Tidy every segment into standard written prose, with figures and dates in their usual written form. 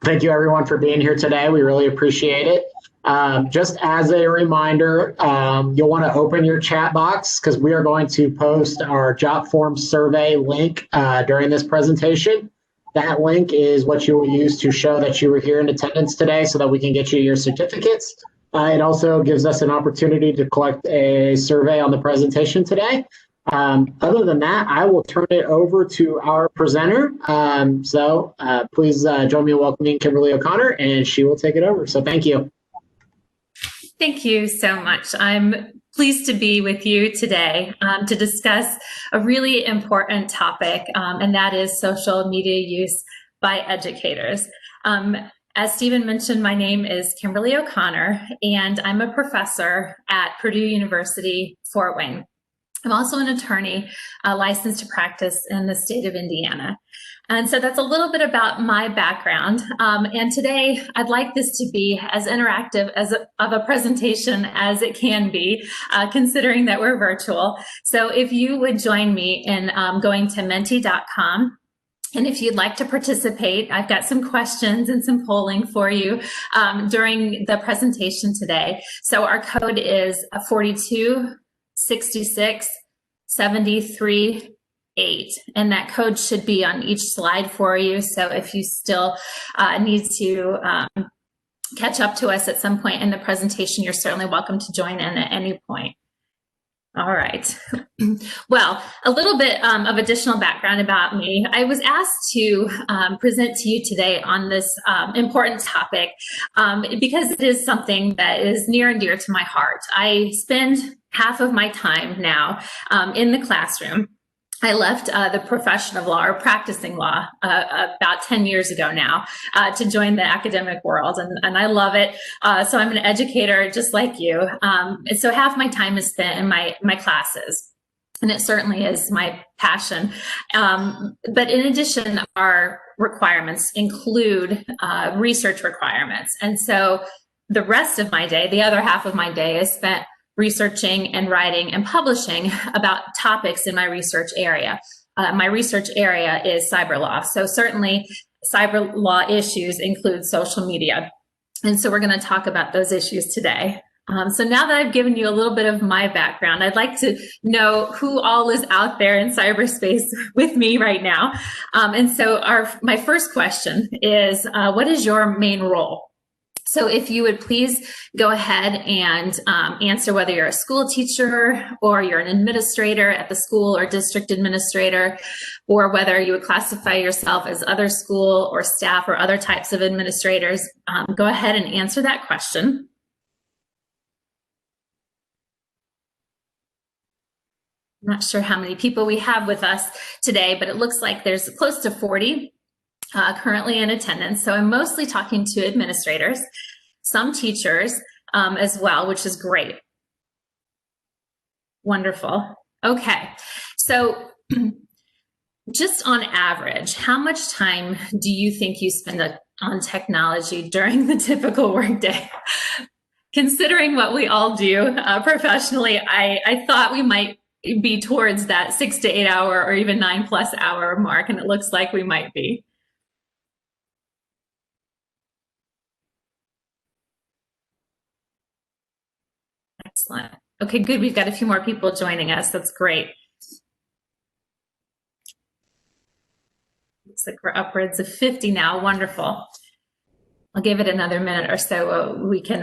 Thank you everyone for being here today. We really appreciate it. Just as a reminder, you'll want to open your chat box because we are going to post our JotForm survey link during this presentation. That link is what you will use to show that you were here in attendance today so that we can get you your certificates. It also gives us an opportunity to collect a survey on the presentation today. Other than that, I will turn it over to our presenter. Please join me in welcoming Kimberly O'Connor, and she will take it over. So thank you. Thank you so much. I'm pleased to be with you today to discuss a really important topic, and that is social media use by educators. As Stephen mentioned, my name is Kimberly O'Connor, and I'm a professor at Purdue University, Fort Wayne. I'm also an attorney licensed to practice in the state of Indiana. And so that's a little bit about my background. And today I'd like this to be as interactive of a presentation as it can be, considering that we're virtual. So if you would join me in going to menti.com. And if you'd like to participate, I've got some questions and some polling for you during the presentation today. So our code is 4266738, and that code should be on each slide for you. So if you still need to catch up to us at some point in the presentation, you're certainly welcome to join in at any point. All right. Well, a little bit of additional background about me. I was asked to present to you today on this important topic because it is something that is near and dear to my heart. I spend half of my time now in the classroom. I left the profession of law or practicing law about 10 years ago now to join the academic world, and I love it. So I'm an educator just like you. And so half my time is spent in my classes, and it certainly is my passion. But in addition, our requirements include research requirements. And so the rest of my day, the other half of my day, is spent researching and writing and publishing about topics in my research area. My research area is cyber law. So certainly cyber law issues include social media. And so we're going to talk about those issues today. So now that I've given you a little bit of my background, I'd like to know who all is out there in cyberspace with me right now. And so my first question is, what is your main role? So if you would please go ahead and answer whether you're a school teacher or you're an administrator at the school or district administrator, or whether you would classify yourself as other school or staff or other types of administrators, go ahead and answer that question. I'm not sure how many people we have with us today, but it looks like there's close to 40 currently in attendance. So I'm mostly talking to administrators, some teachers as well, which is great. Wonderful. Okay, so just on average, how much time do you think you spend on technology during the typical workday? Considering what we all do professionally, I thought we might be towards that 6 to 8 hour or even 9+ hour mark, and it looks like we might be. Excellent. Okay, good. We've got a few more people joining us. That's great. Looks like we're upwards of 50 now. Wonderful. I'll give it another minute or so we can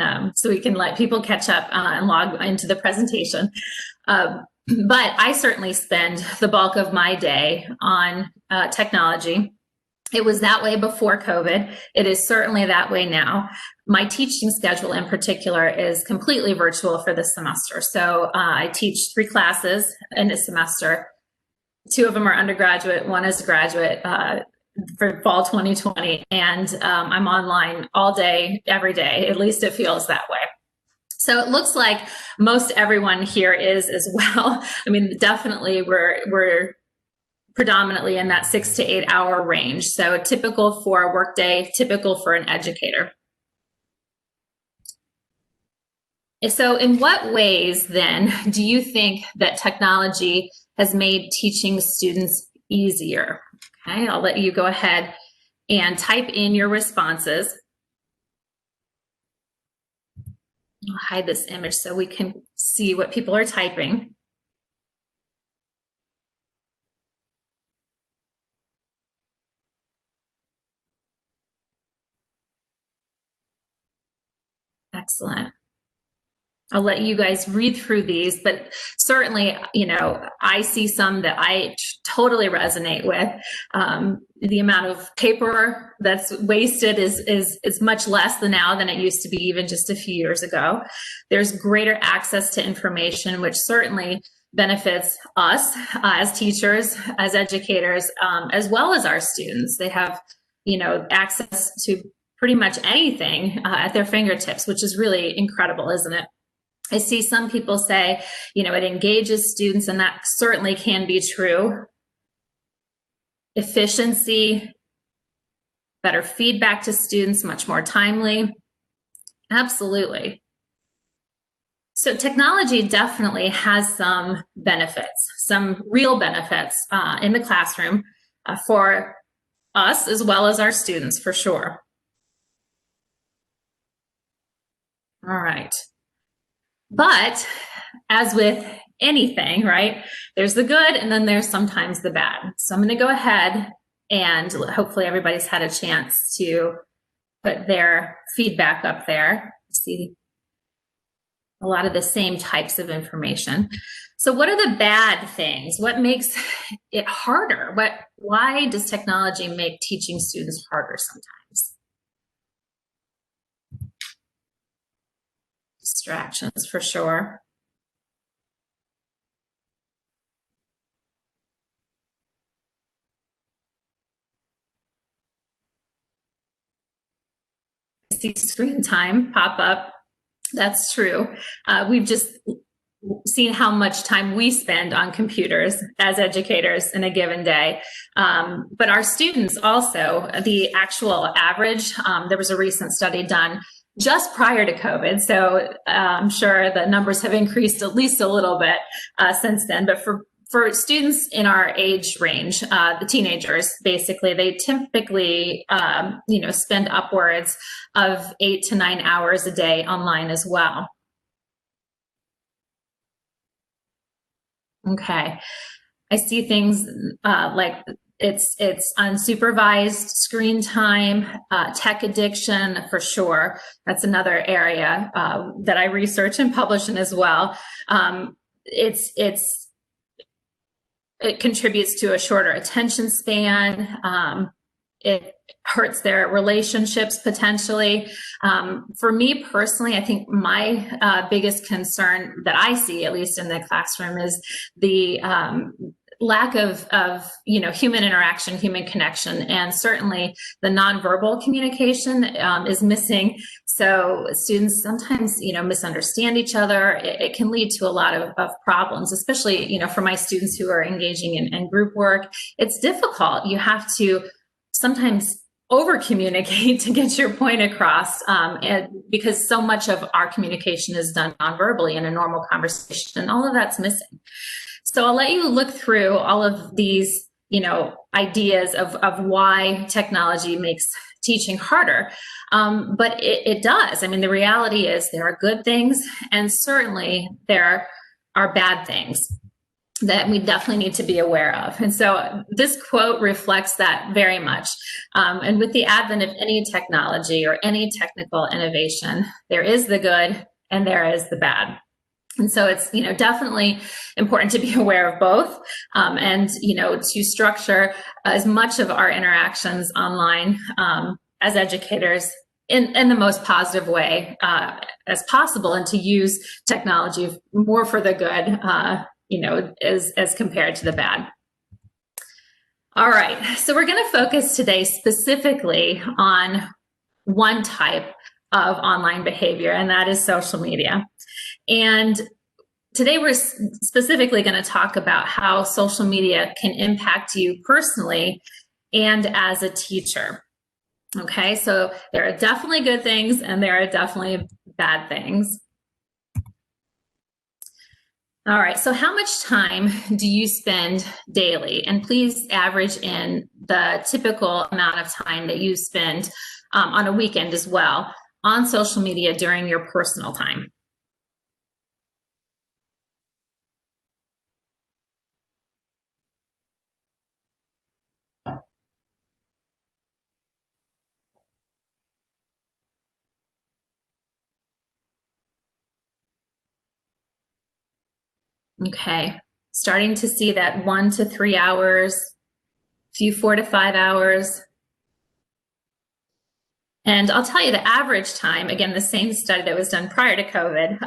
let people catch up and log into the presentation. But I certainly spend the bulk of my day on technology. It was that way before COVID. It is certainly that way now. My teaching schedule in particular is completely virtual for this semester. So I teach 3 classes in a semester. 2 of them are undergraduate, 1 is graduate for fall 2020. And I'm online all day, every day. At least it feels that way. So it looks like most everyone here is as well. I mean, definitely we're predominantly in that 6 to 8 hour range. So typical for a workday, typical for an educator. So in what ways then do you think that technology has made teaching students easier? Okay, I'll let you go ahead and type in your responses. I'll hide this image so we can see what people are typing. Excellent. I'll let you guys read through these, but certainly, you know, I see some that I totally resonate with. The amount of paper that's wasted is much less than now than it used to be even just a few years ago. There's greater access to information, which certainly benefits us as teachers, as educators, as well as our students. They have, you know, access to pretty much anything at their fingertips, which is really incredible, isn't it? I see some people say, you know, it engages students, and that certainly can be true. Efficiency, better feedback to students, much more timely. Absolutely. So technology definitely has some benefits, some real benefits in the classroom for us as well as our students, for sure. All right. But as with anything, right, there's the good and then there's sometimes the bad. So I'm going to go ahead and hopefully everybody's had a chance to put their feedback up there. See a lot of the same types of information. So what are the bad things? What makes it harder? Why does technology make teaching students harder sometimes? Distractions, for sure. I see screen time pop up. That's true. We've just seen how much time we spend on computers as educators in a given day. But our students also, the actual average, there was a recent study done just prior to COVID. So I'm sure the numbers have increased at least a little bit since then. But for students in our age range, the teenagers, basically, they typically, you know, spend upwards of 8 to 9 hours a day online as well. Okay, I see things like it's unsupervised screen time, tech addiction, for sure. That's another area that I research and publish in as well. It contributes to a shorter attention span. It hurts their relationships potentially. For me personally, I think my biggest concern that I see, at least in the classroom, is the lack of you know, human interaction, human connection, and certainly the nonverbal communication is missing. So students sometimes, you know, misunderstand each other. It can lead to a lot of problems, especially, you know, for my students who are engaging in group work. It's difficult. You have to sometimes over communicate to get your point across, and because so much of our communication is done nonverbally in a normal conversation, and all of that's missing. So I'll let you look through all of these, you know, ideas of why technology makes teaching harder. But it does. I mean, the reality is there are good things, and certainly there are bad things that we definitely need to be aware of. And so this quote reflects that very much. And with the advent of any technology or any technical innovation, there is the good and there is the bad. And so it's, you know, definitely important to be aware of both, and, you know, to structure as much of our interactions online as educators in the most positive way as possible, and to use technology more for the good, you know, as compared to the bad. All right, so we're going to focus today specifically on one type of online behavior, and that is social media. And today we're specifically going to talk about how social media can impact you personally and as a teacher. Okay, so there are definitely good things and there are definitely bad things. All right, so how much time do you spend daily? And please average in the typical amount of time that you spend on a weekend as well on social media during your personal time. Okay, starting to see that 1 to 3 hours, few 4 to 5 hours. And I'll tell you the average time, again, the same study that was done prior to COVID,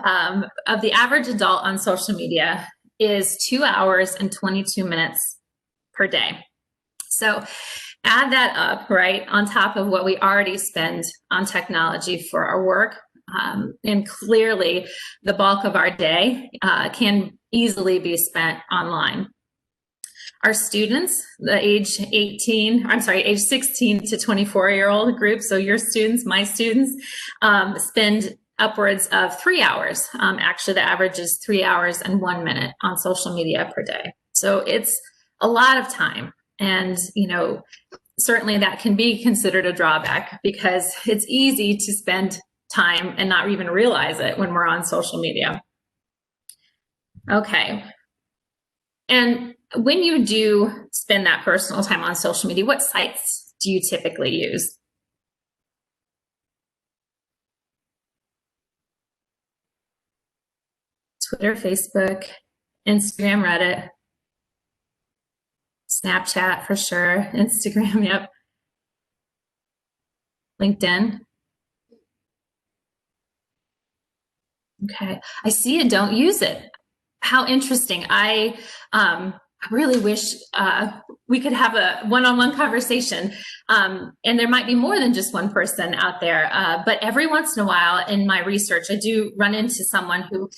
of the average adult on social media is 2 hours and 22 minutes per day. So add that up, right, on top of what we already spend on technology for our work. And clearly, the bulk of our day can easily be spent online. Our students, the age 16 to 24-year-old group, so your students, my students, spend upwards of 3 hours. Actually, the average is 3 hours and 1 minute on social media per day. So it's a lot of time. And, certainly that can be considered a drawback because it's easy to spend time and not even realize it when we're on social media. Okay. And when you do spend that personal time on social media, what sites do you typically use? Twitter, Facebook, Instagram, Reddit, Snapchat for sure, Instagram, yep. LinkedIn. Okay, I see you don't use it. How interesting. I really wish we could have a one-on-one conversation. And there might be more than just one person out there. But every once in a while in my research, I do run into someone who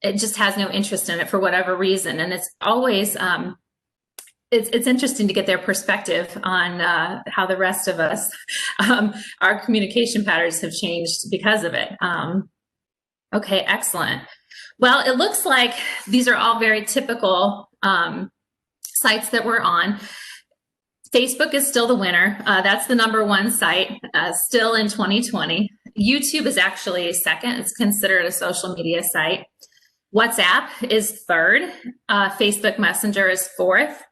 it just has no interest in it for whatever reason. And it's always, it's interesting to get their perspective on how the rest of us, our communication patterns have changed because of it. Okay, excellent. Well, it looks like these are all very typical sites that we're on. Facebook is still the winner. That's the #1 site, still in 2020. YouTube is actually second. It's considered a social media site. WhatsApp is third. Facebook Messenger is fourth.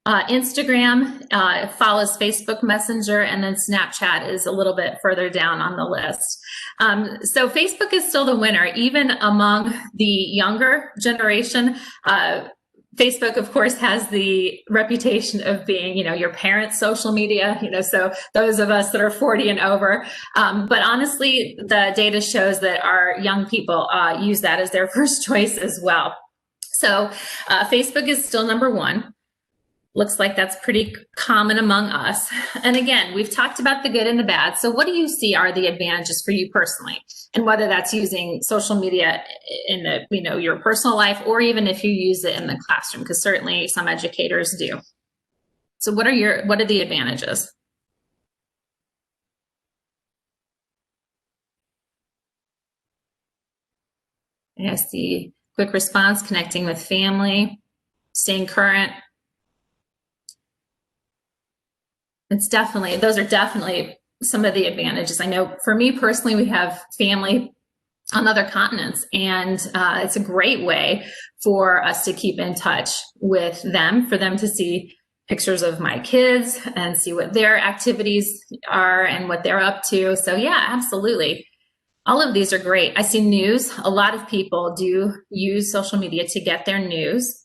Instagram follows Facebook Messenger, and then Snapchat is a little bit further down on the list. So Facebook is still the winner, even among the younger generation. Facebook, of course, has the reputation of being, your parents' social media, so those of us that are 40 and over. But honestly, the data shows that our young people use that as their first choice as well. So Facebook is still #1. Looks like that's pretty common among us. And again, we've talked about the good and the bad. So what do you see are the advantages for you personally? And whether that's using social media in the, your personal life, or even if you use it in the classroom, because certainly some educators do. So what are the advantages? I see quick response, connecting with family, staying current. Those are definitely some of the advantages. I know for me personally, we have family on other continents, and it's a great way for us to keep in touch with them, for them to see pictures of my kids and see what their activities are and what they're up to. So yeah, absolutely. All of these are great. I see news. A lot of people do use social media to get their news.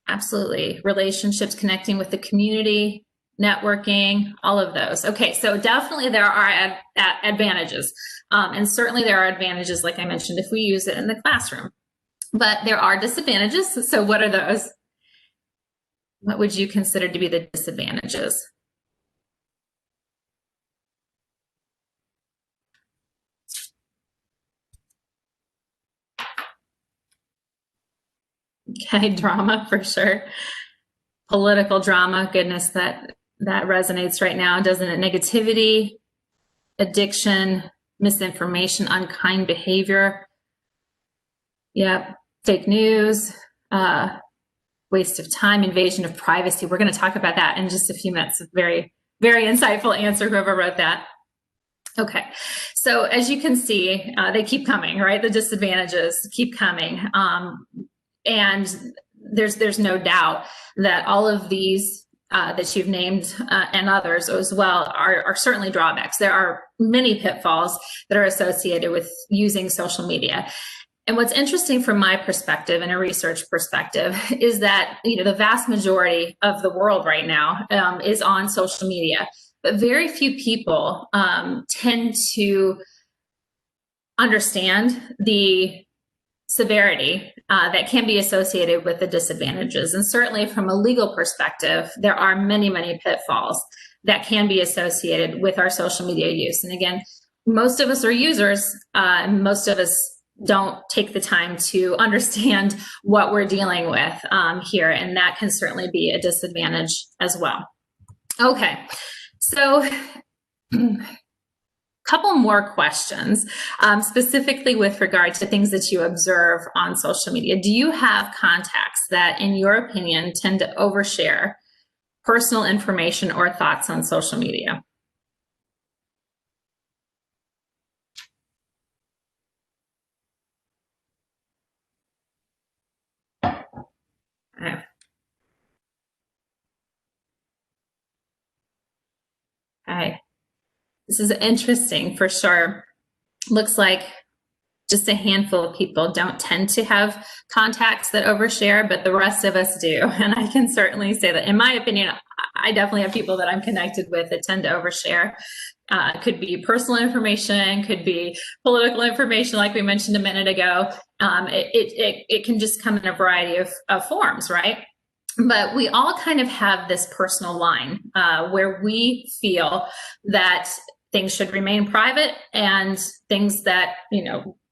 Absolutely. Relationships, connecting with the community, networking, all of those. Okay, so definitely there are advantages. And certainly there are advantages, like I mentioned, if we use it in the classroom. But there are disadvantages. So what are those? What would you consider to be the disadvantages? Okay, drama for sure. Political drama, goodness, that resonates right now, doesn't it? Negativity, addiction, misinformation, unkind behavior. Yep. fake news, waste of time, invasion of privacy. We're going to talk about that in just a few minutes. Very, very insightful answer, whoever wrote that. Okay, so as you can see, they keep coming, right? The disadvantages keep coming. And there's no doubt that all of these that you've named and others as well are certainly drawbacks. There are many pitfalls that are associated with using social media. And what's interesting from my perspective and a research perspective is that, the vast majority of the world right now is on social media, but very few people tend to understand the severity that can be associated with the disadvantages. And certainly from a legal perspective, there are many, many pitfalls that can be associated with our social media use. And again, most of us are users, and most of us don't take the time to understand what we're dealing with here. And that can certainly be a disadvantage as well. Okay, so couple more questions, specifically with regard to things that you observe on social media. Do you have contacts that, in your opinion, tend to overshare personal information or thoughts on social media? Okay. This is interesting for sure. Looks like just a handful of people don't tend to have contacts that overshare, but the rest of us do. And I can certainly say that, in my opinion, I definitely have people that I'm connected with that tend to overshare. Could be personal information, could be political information, like we mentioned a minute ago. It can just come in a variety of forms, right? But we all kind of have this personal line where we feel that things should remain private and things that,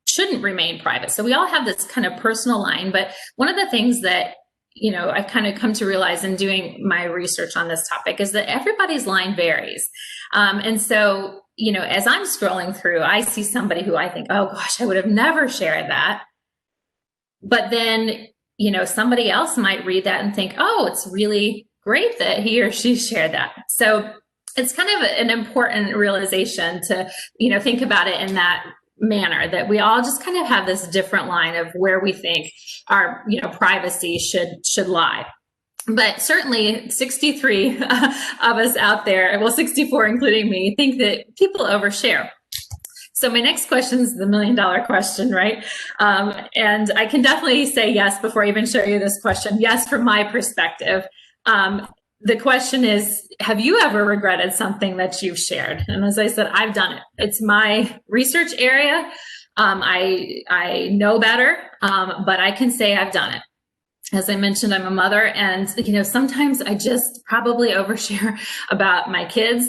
shouldn't remain private. So we all have this kind of personal line. But one of the things that, I've kind of come to realize in doing my research on this topic is that everybody's line varies. And so, as I'm scrolling through, I see somebody who I think, oh gosh, I would have never shared that. But then, somebody else might read that and think, oh, it's really great that he or she shared that. So it's kind of an important realization to, think about it in that manner, that we all just kind of have this different line of where we think our, privacy should lie. But certainly 63 of us out there, well, 64 including me, think that people overshare. So my next question is the $1 million question, right? And I can definitely say yes before I even show you this question. Yes, from my perspective. The question is, have you ever regretted something that you've shared? And as I said, I've done it. It's my research area. I know better, but I can say I've done it. As I mentioned, I'm a mother, and sometimes I just probably overshare about my kids.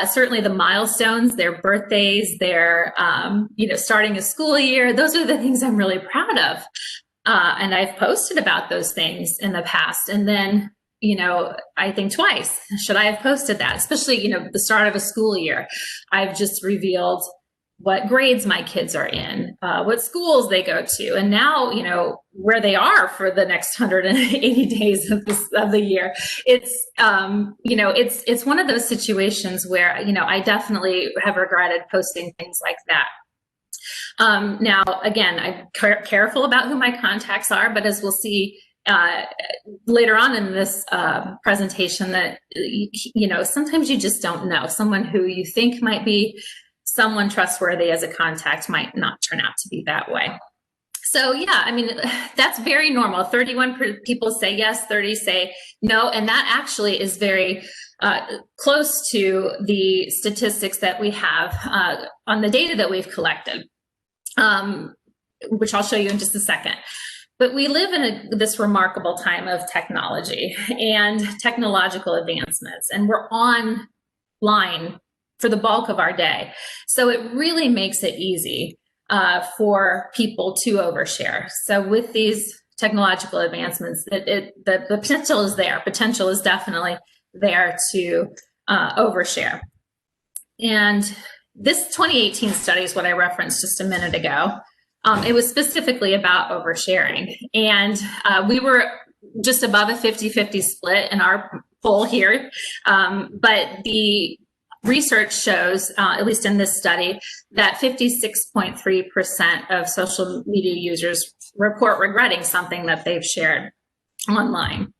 Certainly the milestones, their birthdays, their starting a school year. Those are the things I'm really proud of, and I've posted about those things in the past. And then I think twice, should I have posted that? Especially the start of a school year. I've just revealed what grades my kids are in, what schools they go to, and now, where they are for the next 180 days of the year. It's, it's one of those situations where, I definitely have regretted posting things like that. Now, again, I'm careful about who my contacts are, but as we'll see later on in this presentation, that, sometimes you just don't know. Someone who you think might be someone trustworthy as a contact might not turn out to be that way. So yeah, that's very normal. 31 people say yes, 30 say no, and that actually is very close to the statistics that we have on the data that we've collected, which I'll show you in just a second. But we live in this remarkable time of technology and technological advancements, and we're online for the bulk of our day. So it really makes it easy for people to overshare. So with these technological advancements, the potential is there. Potential is definitely there to overshare. And this 2018 study is what I referenced just a minute ago. It was specifically about oversharing. And we were just above a 50-50 split in our poll here. But the research shows, at least in this study, that 56.3% of social media users report regretting something that they've shared online.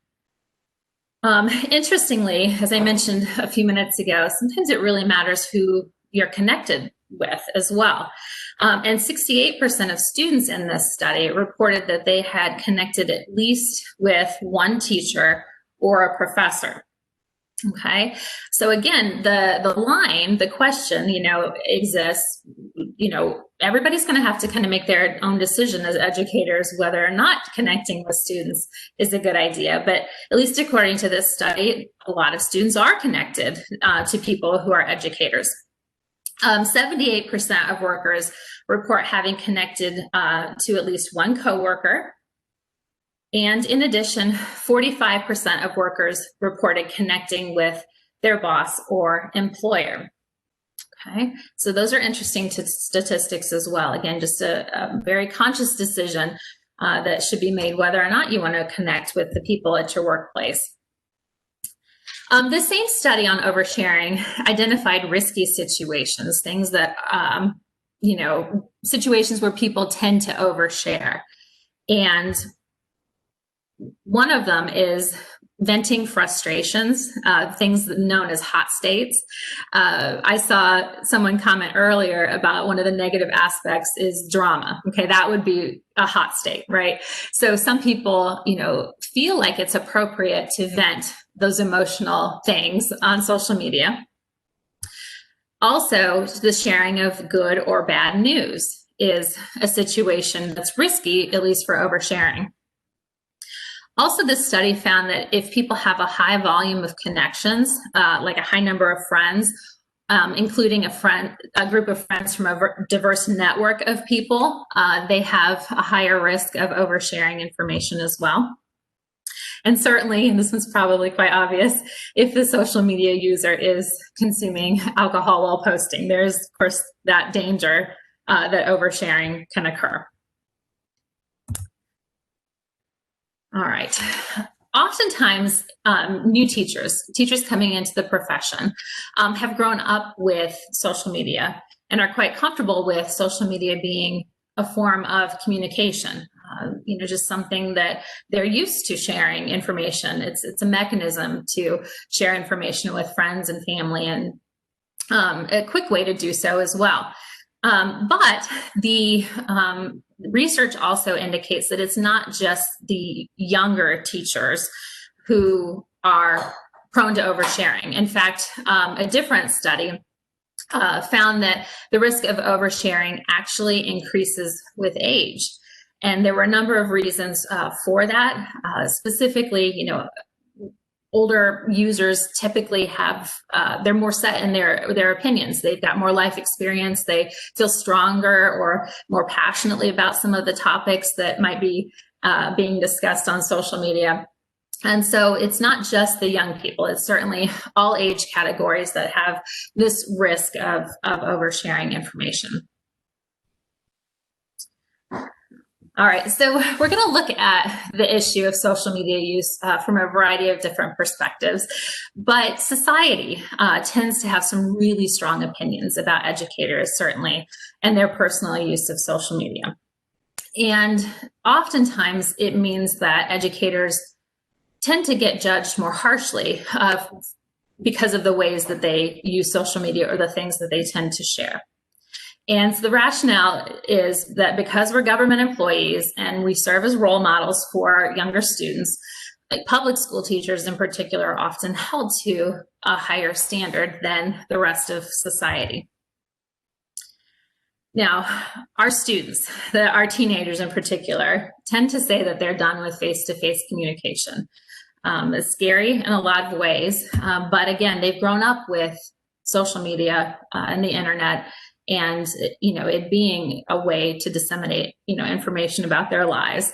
Interestingly, as I mentioned a few minutes ago, sometimes it really matters who you're connected with as well. And 68% of students in this study reported that they had connected at least with one teacher or a professor. Okay, so again, the question, exists. Everybody's going to have to kind of make their own decision as educators whether or not connecting with students is a good idea. But at least according to this study, a lot of students are connected to people who are educators. 78% of workers report having connected to at least one coworker. And in addition, 45% of workers reported connecting with their boss or employer. Okay, so those are interesting statistics as well. Again, just a very conscious decision that should be made whether or not you want to connect with the people at your workplace. The same study on oversharing identified risky situations, things that, situations where people tend to overshare. And one of them is venting frustrations, things known as hot states. I saw someone comment earlier about one of the negative aspects is drama. Okay, that would be a hot state, right? So some people, feel like it's appropriate to vent those emotional things on social media. Also, the sharing of good or bad news is a situation that's risky, at least for oversharing. Also, this study found that if people have a high volume of connections, like a high number of friends, including a group of friends from a diverse network of people, they have a higher risk of oversharing information as well. And certainly, and this one's probably quite obvious, if the social media user is consuming alcohol while posting, there's, of course, that danger that oversharing can occur. All right. Oftentimes, new teachers coming into the profession have grown up with social media and are quite comfortable with social media being a form of communication, just something that they're used to sharing information. It's a mechanism to share information with friends and family, and a quick way to do so as well. But the research also indicates that it's not just the younger teachers who are prone to oversharing. In fact, a different study found that the risk of oversharing actually increases with age. And there were a number of reasons for that. Specifically, older users typically have, they're more set in their opinions. They've got more life experience. They feel stronger or more passionately about some of the topics that might be being discussed on social media. And so it's not just the young people, it's certainly all age categories that have this risk of oversharing information. All right, so we're going to look at the issue of social media use from a variety of different perspectives, but society tends to have some really strong opinions about educators, certainly, and their personal use of social media. And oftentimes it means that educators tend to get judged more harshly because of the ways that they use social media or the things that they tend to share. And so the rationale is that because we're government employees and we serve as role models for younger students, like public school teachers in particular are often held to a higher standard than the rest of society. Now, our students, our teenagers in particular, tend to say that they're done with face-to-face communication. It's scary in a lot of ways, but again, they've grown up with social media and the internet, and it being a way to disseminate information about their lives.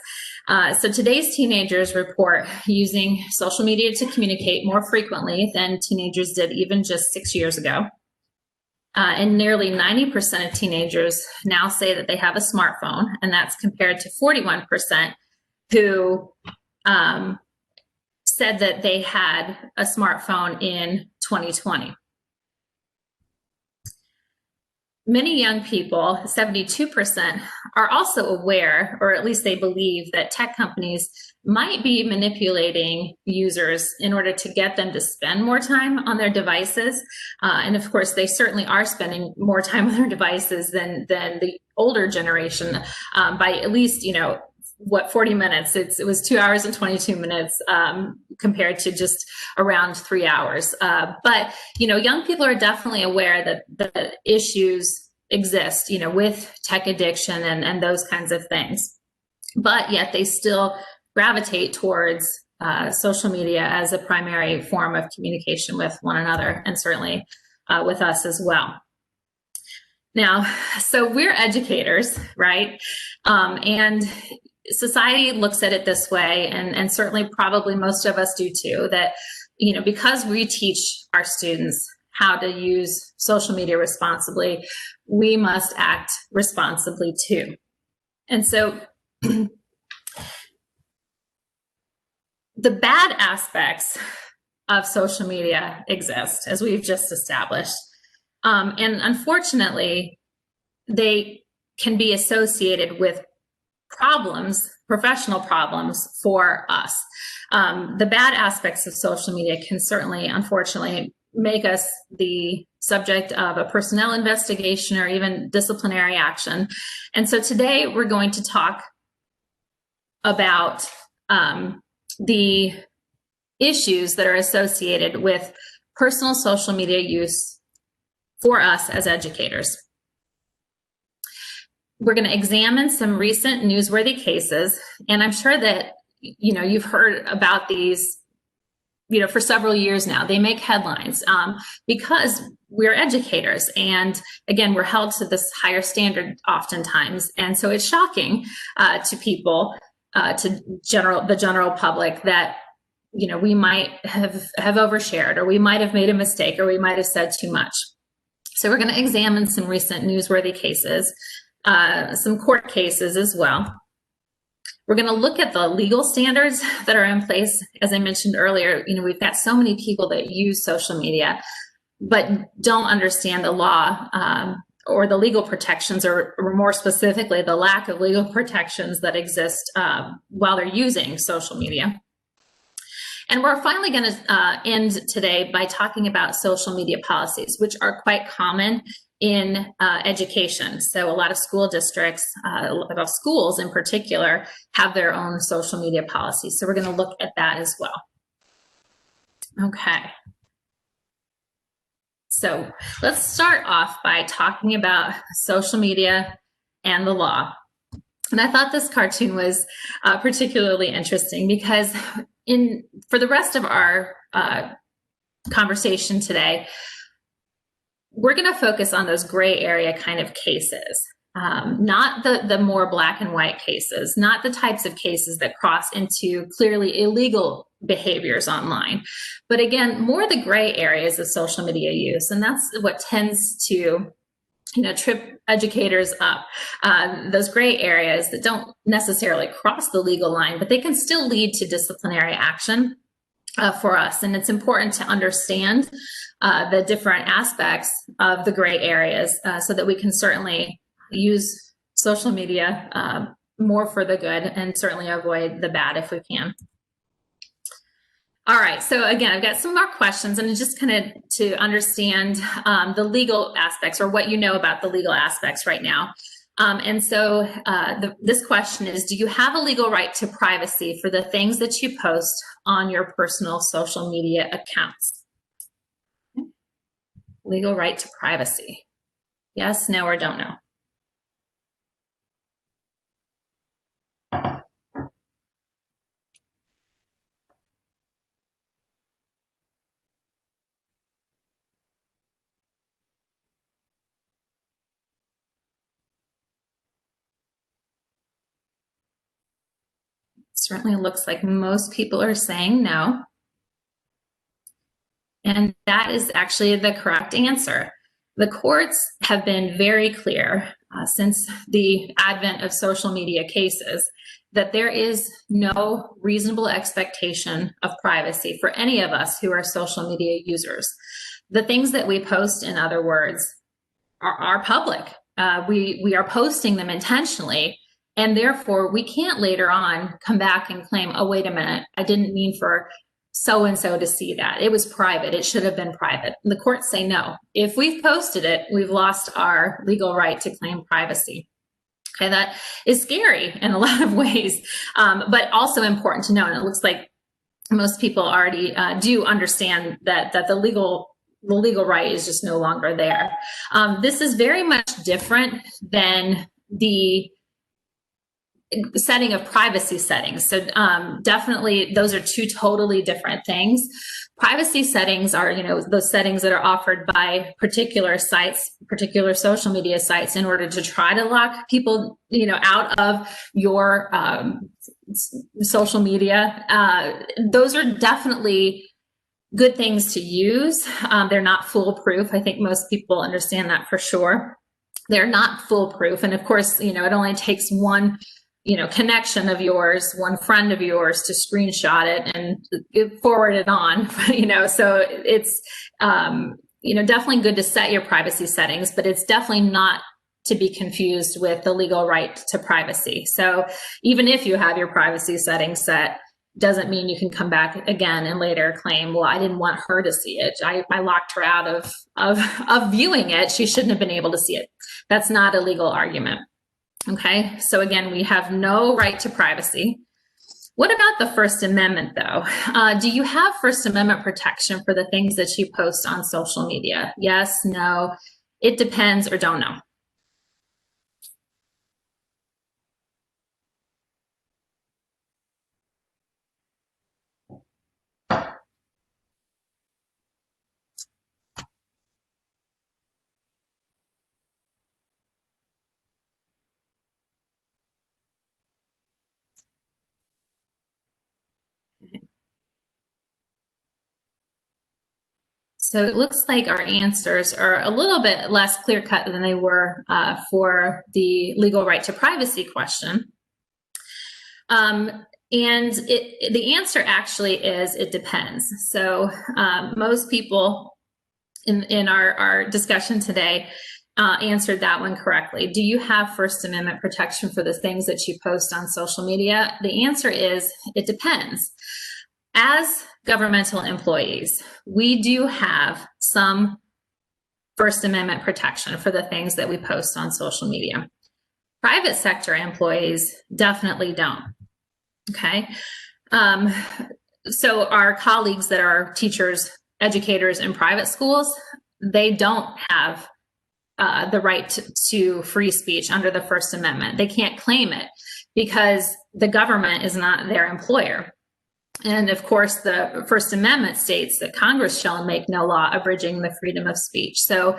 So today's teenagers report using social media to communicate more frequently than teenagers did even just 6 years ago. And nearly 90% of teenagers now say that they have a smartphone, and that's compared to 41% who said that they had a smartphone in 2020. Many young people, 72%, are also aware, or at least they believe, that tech companies might be manipulating users in order to get them to spend more time on their devices. And of course, they certainly are spending more time on their devices than the older generation by at least, 40 minutes. It was 2 hours and 22 minutes compared to just around 3 hours. But, young people are definitely aware that the issues exist, with tech addiction and those kinds of things. But yet they still gravitate towards social media as a primary form of communication with one another, and certainly with us as well. Now, so we're educators, right? And society looks at it this way, and certainly probably most of us do too, that, because we teach our students how to use social media responsibly, we must act responsibly too. And so the bad aspects of social media exist, as we've just established. And unfortunately, they can be associated with problems, professional problems for us. The bad aspects of social media can certainly, unfortunately, make us the subject of a personnel investigation or even disciplinary action. And so today we're going to talk about the issues that are associated with personal social media use for us as educators. We're going to examine some recent newsworthy cases, and I'm sure that you've heard about these for several years now. They make headlines because we're educators, and again, we're held to this higher standard oftentimes, and so it's shocking to people, to the general public, that we might have overshared, or we might have made a mistake, or we might have said too much. So we're going to examine some recent newsworthy cases, some court cases as well. We're going to look at the legal standards that are in place. As I mentioned earlier, we've got so many people that use social media, but don't understand the law or the legal protections, or more specifically, the lack of legal protections that exist while they're using social media. And we're finally going to end today by talking about social media policies, which are quite common in education. So a lot of school districts, a lot of schools in particular, have their own social media policies. So we're going to look at that as well. Okay. So let's start off by talking about social media and the law. And I thought this cartoon was particularly interesting because for the rest of our conversation today, we're going to focus on those gray area kind of cases, not the more black and white cases, not the types of cases that cross into clearly illegal behaviors online, but again, more the gray areas of social media use. And that's what tends to trip educators up, those gray areas that don't necessarily cross the legal line, but they can still lead to disciplinary action for us. And it's important to understand the different aspects of the gray areas so that we can certainly use social media more for the good and certainly avoid the bad if we can. All right, so again, I've got some more questions, and just kind of to understand the legal aspects, or what you know about the legal aspects right now. And so this question is, do you have a legal right to privacy for the things that you post on your personal social media accounts? Legal right to privacy. Yes, no, or don't know. Certainly looks like most people are saying no. And that is actually the correct answer. The courts have been very clear since the advent of social media cases that there is no reasonable expectation of privacy for any of us who are social media users. The things that we post, in other words, are public. We are posting them intentionally, and therefore we can't later on come back and claim, oh, wait a minute, I didn't mean for so-and-so to see that. It was private. It should have been private. And the courts say no. If we've posted it, we've lost our legal right to claim privacy. Okay, that is scary in a lot of ways, but also important to know. And it looks like most people already do understand that the legal right is just no longer there. This is very much different than the setting of privacy settings. So definitely those are two totally different things. Privacy settings are, those settings that are offered by particular sites, particular social media sites, in order to try to lock people, out of your social media. Those are definitely good things to use. They're not foolproof. I think most people understand that for sure. They're not foolproof. And of course, it only takes one connection of yours, one friend of yours to screenshot it and forward it on, so it's, definitely good to set your privacy settings, but it's definitely not to be confused with the legal right to privacy. So even if you have your privacy settings set, doesn't mean you can come back again and later claim, well, I didn't want her to see it. I locked her out of viewing it. She shouldn't have been able to see it. That's not a legal argument. Okay, so again, we have no right to privacy. What about the First Amendment, though? Do you have First Amendment protection for the things that you post on social media? Yes, no, it depends, or don't know. So it looks like our answers are a little bit less clear-cut than they were for the legal right to privacy question. And the answer actually is it depends. So most people in our discussion today answered that one correctly. Do you have First Amendment protection for the things that you post on social media? The answer is it depends. As governmental employees, we do have some First Amendment protection for the things that we post on social media. Private sector employees definitely don't. Okay. So our colleagues that are teachers, educators in private schools, they don't have the right to free speech under the First Amendment. They can't claim it because the government is not their employer. And of course, the First Amendment states that Congress shall make no law abridging the freedom of speech. So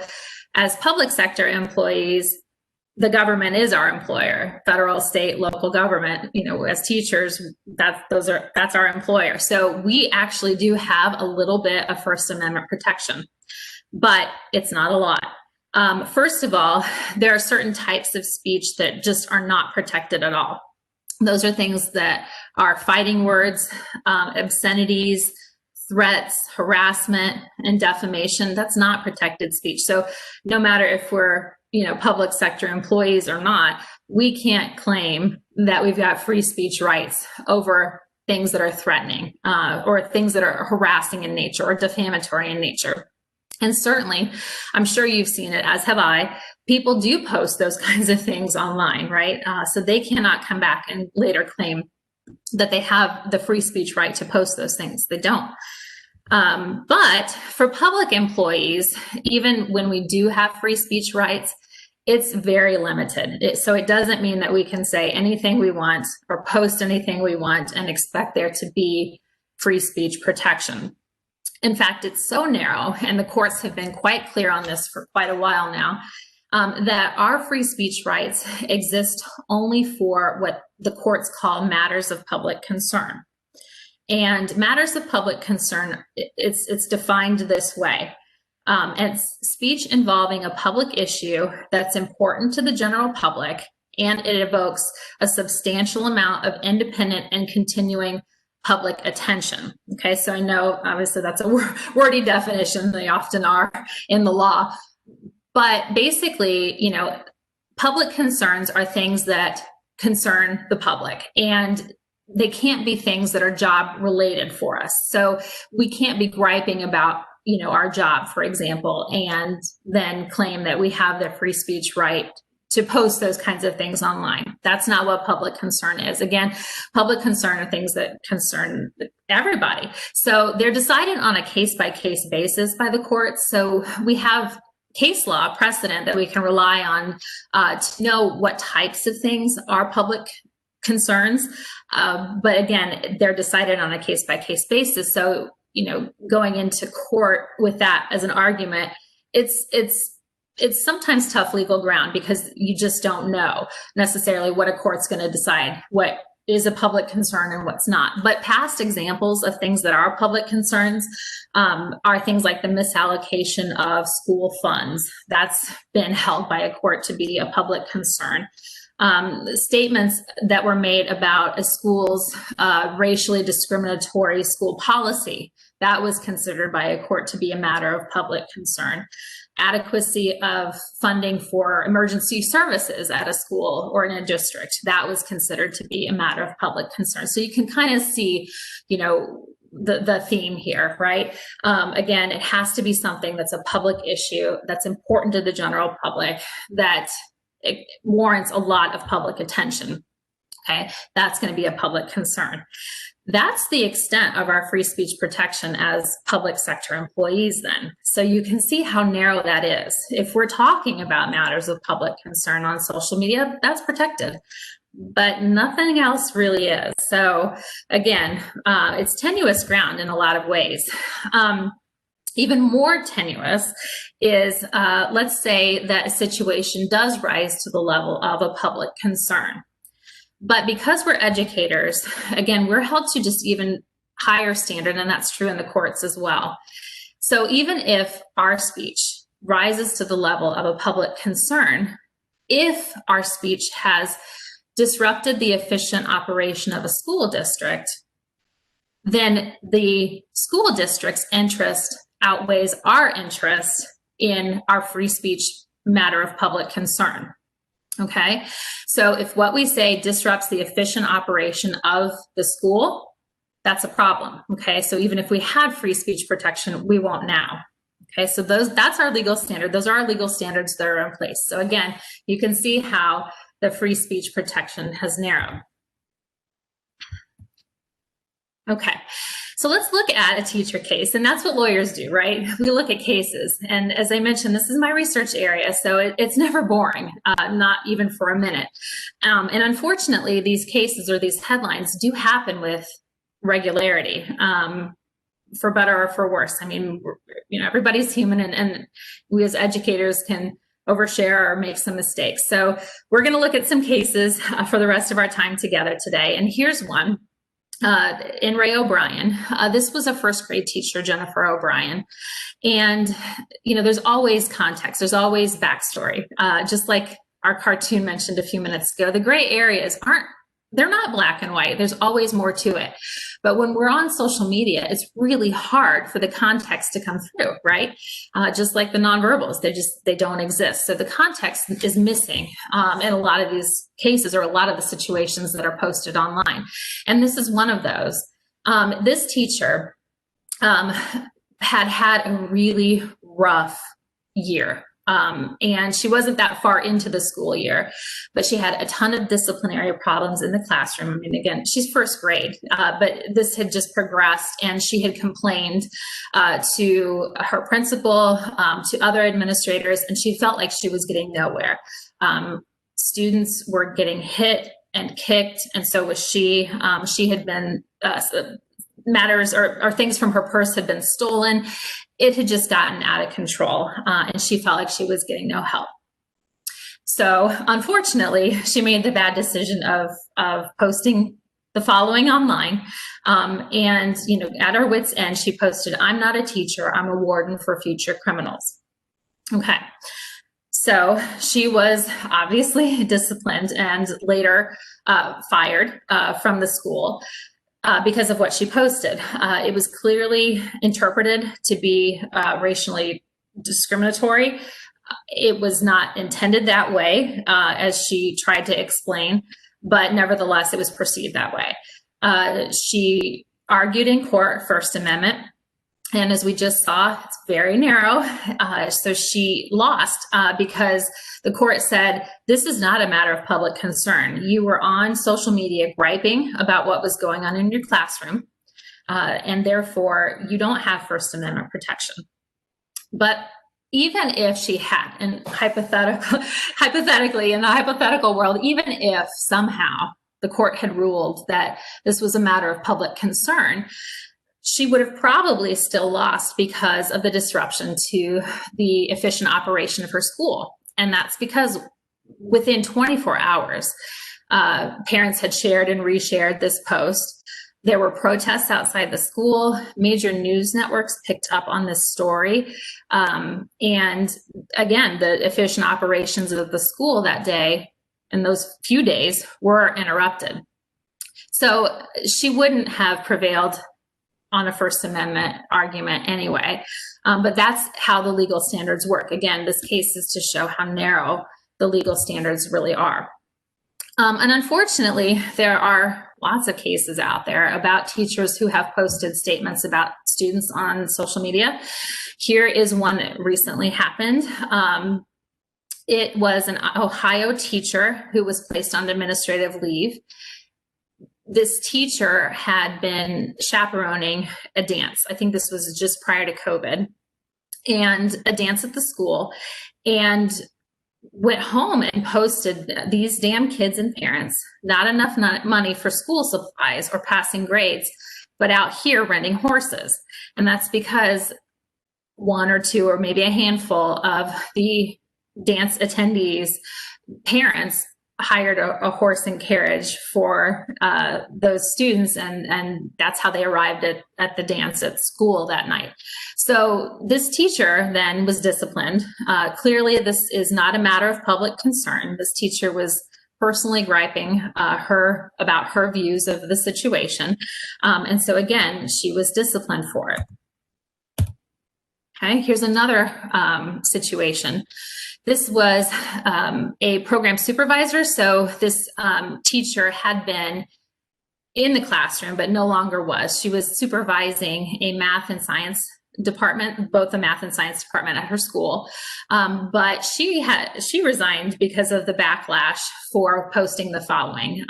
as public sector employees, the government is our employer, federal, state, local government, as teachers, that's our employer. So we actually do have a little bit of First Amendment protection, but it's not a lot. First of all, there are certain types of speech that just are not protected at all. Those are things that are fighting words, obscenities, threats, harassment, and defamation. That's not protected speech. So no matter if we're, public sector employees or not, we can't claim that we've got free speech rights over things that are threatening or things that are harassing in nature or defamatory in nature. And certainly, I'm sure you've seen it, as have I, people do post those kinds of things online, right? So they cannot come back and later claim that they have the free speech right to post those things. They don't. But for public employees, even when we do have free speech rights, it's very limited. So it doesn't mean that we can say anything we want or post anything we want and expect there to be free speech protection. In fact, it's so narrow, and the courts have been quite clear on this for quite a while now, that our free speech rights exist only for what the courts call matters of public concern. And matters of public concern, it's defined this way. and speech involving a public issue that's important to the general public, and it evokes a substantial amount of independent and continuing public attention. Okay, so I know obviously that's a wordy definition, they often are in the law, but basically, you know, public concerns are things that concern the public, and they can't be things that are job related for us. So we can't be griping about, you know, our job, for example, and then claim that we have the free speech right to post those kinds of things online. That's not what public concern is. Again, public concern are things that concern everybody. So they're decided on a case-by-case basis by the courts. So we have case law precedent that we can rely on to know what types of things are public concerns. But again, they're decided on a case-by-case basis. So, you know, going into court with that as an argument, it's sometimes tough legal ground because you just don't know necessarily what a court's going to decide, what is a public concern and what's not. But past examples of things that are public concerns are things like the misallocation of school funds. That's been held by a court to be a public concern. Statements that were made about a school's racially discriminatory school policy, that was considered by a court to be a matter of public concern. Adequacy of funding for emergency services at a school or in a district, that was considered to be a matter of public concern. So you can kind of see, you know, the theme here, right? Again, it has to be something that's a public issue, that's important to the general public, that it warrants a lot of public attention. Okay, that's going to be a public concern. That's the extent of our free speech protection as public sector employees then. So you can see how narrow that is. If we're talking about matters of public concern on social media, that's protected, but nothing else really is. So again, it's tenuous ground in a lot of ways. Even more tenuous is, let's say that a situation does rise to the level of a public concern. But because we're educators, again, we're held to just even higher standard, and that's true in the courts as well. So even if our speech rises to the level of a public concern, if our speech has disrupted the efficient operation of a school district, then the school district's interest outweighs our interest in our free speech matter of public concern. Okay, so if what we say disrupts the efficient operation of the school, that's a problem. Okay, so even if we had free speech protection, we won't now. Okay, so that's our legal standard. Those are our legal standards that are in place. So again, you can see how the free speech protection has narrowed. Okay, so let's look at a teacher case, and that's what lawyers do, right? We look at cases, and as I mentioned, this is my research area, so it's never boring, not even for a minute. And unfortunately, these cases or these headlines do happen with regularity, for better or for worse. I mean, you know, everybody's human, and we as educators can overshare or make some mistakes. So we're going to look at some cases for the rest of our time together today, and here's one. In Ray O'Brien. This was a first grade teacher, Jennifer O'Brien. And, you know, there's always context. There's always backstory. Just like our cartoon mentioned a few minutes ago, the gray areas they're not black and white. There's always more to it. But when we're on social media, it's really hard for the context to come through, right? Just like the nonverbals, they don't exist. So the context is missing in a lot of these cases or a lot of the situations that are posted online. And this is one of those. This teacher had a really rough year. And she wasn't that far into the school year, but she had a ton of disciplinary problems in the classroom. I mean, again, she's first grade, but this had just progressed, and she had complained to her principal, to other administrators, and she felt like she was getting nowhere. Students were getting hit and kicked, and so was she. She had been matters or things from her purse had been stolen. It had just gotten out of control, and she felt like she was getting no help. So unfortunately, she made the bad decision of posting the following online. And, at her wit's end, she posted, "I'm not a teacher, I'm a warden for future criminals." Okay. So she was obviously disciplined and later fired from the school because of what she posted. It was clearly interpreted to be racially discriminatory. It was not intended that way, as she tried to explain, but nevertheless, it was perceived that way. She argued in court First Amendment, and as we just saw, it's very narrow. So she lost because the court said, this is not a matter of public concern. You were on social media griping about what was going on in your classroom, and therefore you don't have First Amendment protection. But even if she had, and hypothetically, in the hypothetical world, even if somehow the court had ruled that this was a matter of public concern, she would have probably still lost because of the disruption to the efficient operation of her school. And that's because within 24 hours, parents had shared and reshared this post. There were protests outside the school. Major news networks picked up on this story. And again, the efficient operations of the school that day and those few days were interrupted. So she wouldn't have prevailed on a First Amendment argument anyway. But that's how the legal standards work. Again, this case is to show how narrow the legal standards really are. And unfortunately, there are lots of cases out there about teachers who have posted statements about students on social media. Here is one that recently happened. It was an Ohio teacher who was placed on administrative leave. This teacher had been chaperoning a dance. I think this was just prior to COVID, and a dance at the school, and went home and posted, "These damn kids and parents, not enough money for school supplies or passing grades, but out here renting horses." And that's because one or two or maybe a handful of the dance attendees' parents hired a horse and carriage for those students, and that's how they arrived at the dance at school that night. So this teacher then was disciplined. Clearly, this is not a matter of public concern. This teacher was personally griping about her views of the situation. And so again, she was disciplined for it. Okay, here's another situation. This was a program supervisor. So this teacher had been in the classroom, but no longer was. She was supervising a math and science department, both the math and science department at her school. But she resigned because of the backlash for posting the following.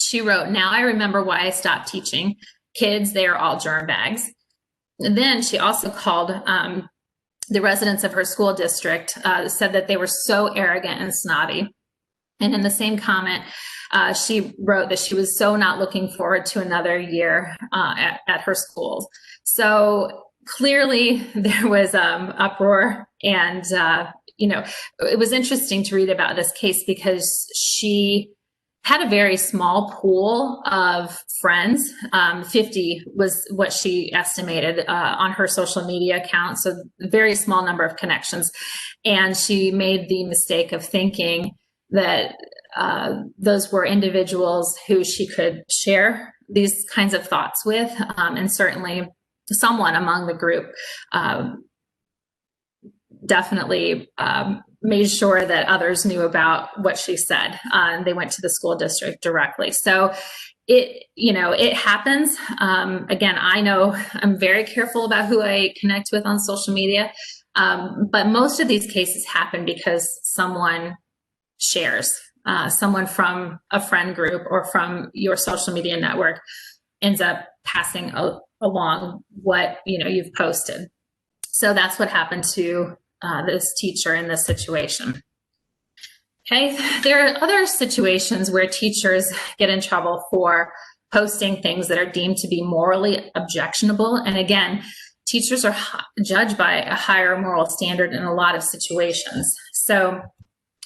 She wrote, "Now I remember why I stopped teaching. Kids, they are all germ bags." And then she also called the residents of her school district, said that they were so arrogant and snobby. And in the same comment, she wrote that she was so not looking forward to another year at her school. So clearly there was uproar, and it was interesting to read about this case because she had a very small pool of friends. 50 was what she estimated on her social media account, so a very small number of connections. And she made the mistake of thinking that those were individuals who she could share these kinds of thoughts with, and certainly someone among the group definitely made sure that others knew about what she said. And they went to the school district directly. So it happens. Again, I know I'm very careful about who I connect with on social media. But most of these cases happen because someone shares, someone from a friend group or from your social media network ends up passing along what you've posted. So that's what happened to this teacher in this situation. Okay, there are other situations where teachers get in trouble for posting things that are deemed to be morally objectionable. And again, teachers are judged by a higher moral standard in a lot of situations. So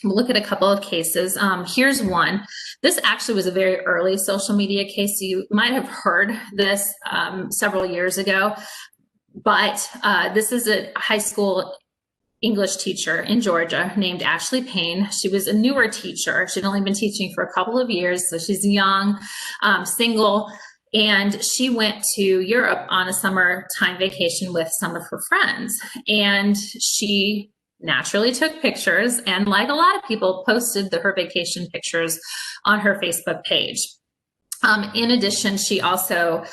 We'll look at a couple of cases. Here's one. This actually was a very early social media case. You might have heard this several years ago, but this is a high school English teacher in Georgia named Ashley Payne. She was a newer teacher. She'd only been teaching for a couple of years, so she's young, single, and she went to Europe on a summertime vacation with some of her friends. And she naturally took pictures, and like a lot of people, posted her vacation pictures on her Facebook page. In addition, she also